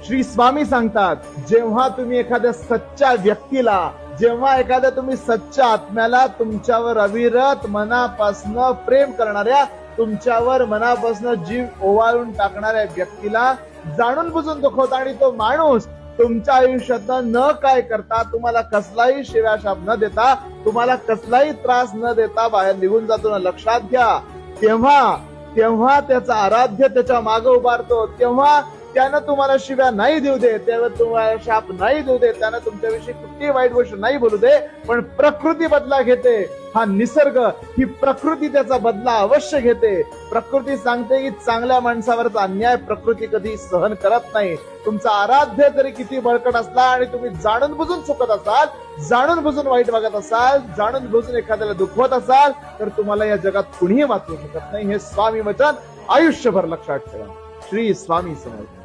श्री स्वामी सांगतात, जेव्हा तुम्ही एखाद्या सच्च्या व्यक्तीला, जेव्हा एखाद्या तुम्ही सच्च्या आत्म्याला, तुमच्यावर अविरत मनापासनं प्रेम करणाऱ्या, तुमच्यावर मनापासनं जीव ओवाळून टाकणाऱ्या व्यक्तीला जाणून बुजून दुखवता आणि तो माणूस तुमच्या आयुष्यातनं न काय करता, तुम्हाला कसलाही शिव्याशाप न देता, तुम्हाला कसलाही त्रास न देता बाहेर निघून जातो ना, लक्षात घ्या. तेव्हा त्याचा आराध्य त्याच्या मागे उभारतो, तेव्हा त्यानं तुम्हाला शिव्या नाही देऊ दे, तेव्हा तुम्हाला शाप नाही देऊ दे, त्यानं तुमच्याविषयी कुठलीही वाईट गोष्ट नाही बोलू दे, पण प्रकृती बदला घेते. हा निसर्ग, ही प्रकृती त्याचा बदला अवश्य घेते. प्रकृती सांगते की चांगल्या माणसावरचा अन्याय प्रकृती कधी सहन करत नाही. तुमचा आराध्य जरी किती बळकट असला आणि तुम्ही जाणून बुजून चुकत असाल, जाणून बुजून वाईट वागत असाल, जाणून बुजून एखाद्याला दुखवत असाल, तर तुम्हाला या जगात कुणीही वाचवू शकत नाही. हे स्वामी वचन आयुष्यभर लक्षात ठेवा. श्री स्वामी समर्थ.